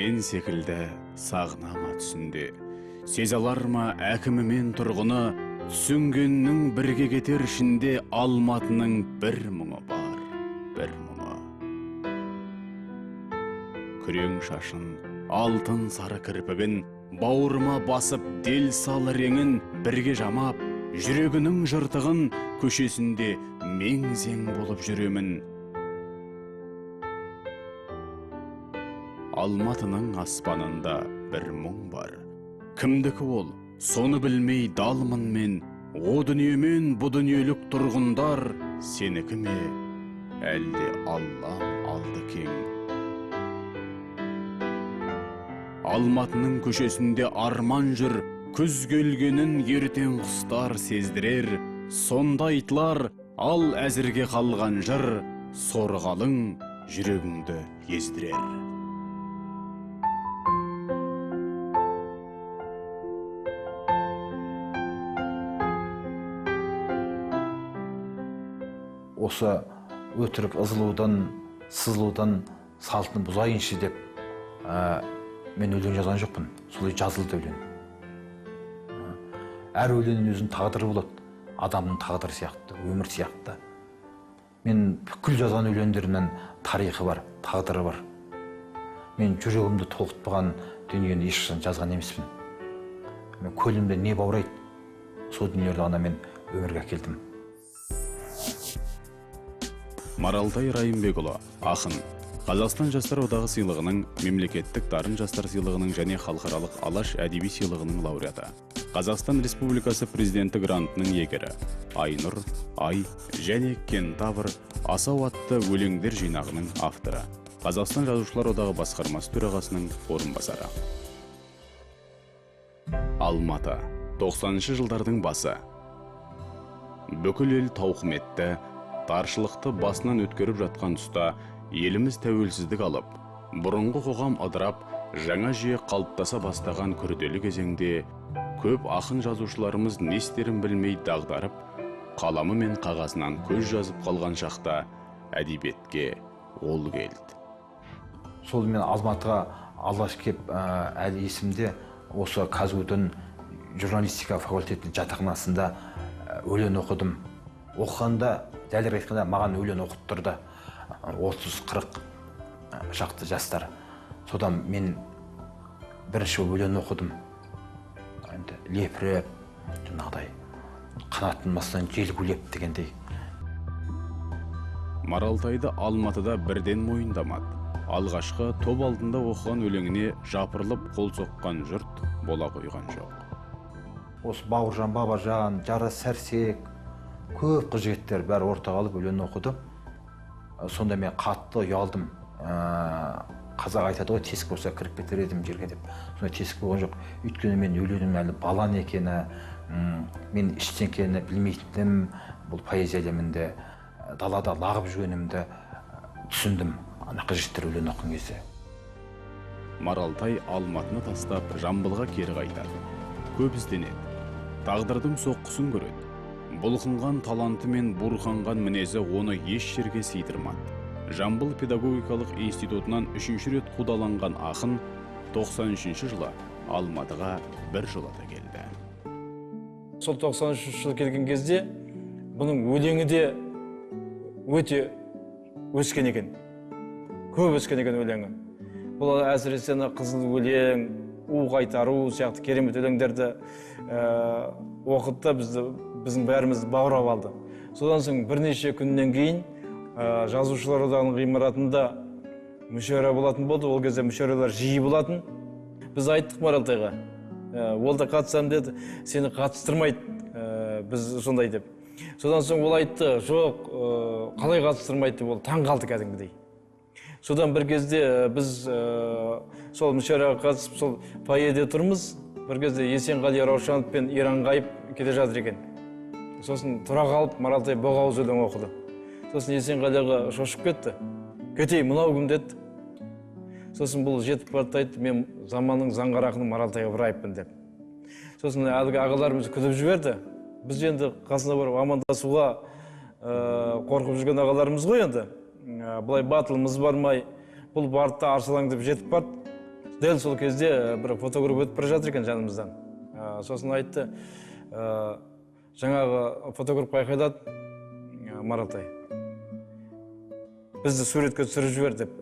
сен секілді сағынама түсінде. Сез алар ма әкімімен тұрғыны, түсінгеннің бірге кетер ішінде Алматының бір мұңы бар, бір мұңы. Күрең шашын, алтын сары кірпігін, бауырыма басып дел сал реңін бірге жамап, жүрегінің жыртығын көшесінде мең-зең болып жүремін. Алматының аспанында бір мұң бар. Кімдікі ол? Соны білмей далмын мен. О дүниемен бұ дүниелік тұрғындар сенікі ме? Әлде Аллам алды кең. Алматының көшесінде арман жүр, күз келгенін ертең құстар сездірер. Сонда айтылар, ал әзірге қалған жыр, сорғалың жүрегіңді ездірер. Осы өтірік ызылудан, сызылудан салтын бұзайыншы деп мен өлең жазған жоқпын. Солай жазылды өлең. Әр өлеңнің өзінің тағдыры болады. Адамның тағдыры сияқты, өмір сияқты. Мен бүкіл жазған өлеңдерімнен тарихы бар, тағдыры бар. Мен жүрегімді толқытпаған дүниені ешқашан жазған емеспін. Мен көлімде не баурайды, сол дүниелерді ғана мен өмірге әкелдім. Маралтай Райымбекұлы, ақын, Қазақстан Жастар Одағы сыйлығының, мемлекеттік дарын жастар сыйлығының және халықаралық Алаш әдеби сыйлығының лауреаты. Қазақстан Республикасы президенті грантының иегері. Айнұр, Ай және Кентавр асау атты өлеңдер жинағының авторы. Қазақстан Жазушылар Одағы басқармасы төрағасының орынбасары. Алматы, 90-шы жылдардың басы. Бүкіл ел тауқыметті, таршылықты басынан өткеріп жатқан тұста еліміз тәуелсіздік алып, бұрынғы қоғам ыдырап, жаңа жүйе қалыптаса бастаған күрделі кезеңде көп ақын жазушыларымыз не істерін білмей дағдарып, қаламы мен қағазынан көз жазып қалған шақта әдебиетке ол келді. Сол мен Алматыға алғаш кеп әлі есімде осы КЗУ-дің журналистика факультетінің жатақханасында өлең оқыдым. Оқығанда, дәлірек айтқанда, маған өлең оқыттырды 30-40 шақты жастар. Содан мен бірінші өлең оқыдым. Лепіреп, жаңағыдай, қанатын бастан жел гулеп дегендей. Маралтайды Алматыда бірден мойындамады. Алғашқы топ алдында оқыған өлеңіне жапырылып қол соққан жұрт бола қойған жоқ. Осы Бауыржан, Бабажан, Жара Сәрсек, көп қыз жігіттер бәрі ортаға алып өлең оқыды. Сонда мен қатты ұялдым. Қазақ айтады ғой, тесік болса кіріп кетер едім жерге деп. Сонда тесік болған жоқ. Өйткені мен өлеңім әлі балан екені, мен ештеңені білмейтінім, бұл поэзия әлемінде далада лағып жүргенімді түсіндім. Ана қыз жігіттер өлең оқыған кезде. Маралтай Алматыны тастап Жамбылға кері қайтады. Көп ізденеді. Тағдырдың соққысын көреді. Бұлқынған таланты мен бұрқанған мінезі оны еш жерге сыйдырмады. Жамбыл педагогикалық институтынан 3-ші рет қудаланған ақын 93-ші жылы Алматыға бір жолата келді. Сол 93-ші жылы келген кезде бұның өлеңі де өте өскен екен. Көп өскен екен өлеңі. Бұл әсіресе қызыл өлең, у қайтару сияқты керемет өлеңдерді оқытты, біздің бәрімізді баурап алды. Содан соң бірнеше күннен кейін жазушылар одағының ғимаратында мүшәйра болатын болды. Ол кезде мүшәйралар жиі болатын. Біз айттық Маралтайға, ол да қатысам деді, сені қатыстырмайды, біз сондай деп. Содан соң ол айтты, жоқ, қалай қатыстырмайды деп, ол таң қалды кәдімгідей. Содан бір кезде біз сол мүшәйраға қатысып, сол фойеде тұрмыз. Бір кезде Есенғали Раушанов пен Иранғайып келе жатыр екен. Сосын тұра қалып, Маралтай боғауыз өлең оқыды. Сосын Есенғалиға шошып кетті. Кетей, мынау кім деді. Сосын бұл жетіп барды айтты, мен заманның заңғар ақыны Маралтайға бір айыппын деп. Сосын әлгі ағаларымыз күтіп жіберді. Біз енді қасына барып амандасуға қорқып жүрген ағаларымыз ғой енді. Бұлай батылымыз бармай, бұл барды арсалаң деп жетіп барды. дәл сол кезде бір фотограф өтіп бара жатыр екен жанымыздан. Сосын айтты, жаңағы фотограф айқайлады, Маратай, бізді суретке түсіріп жібер деп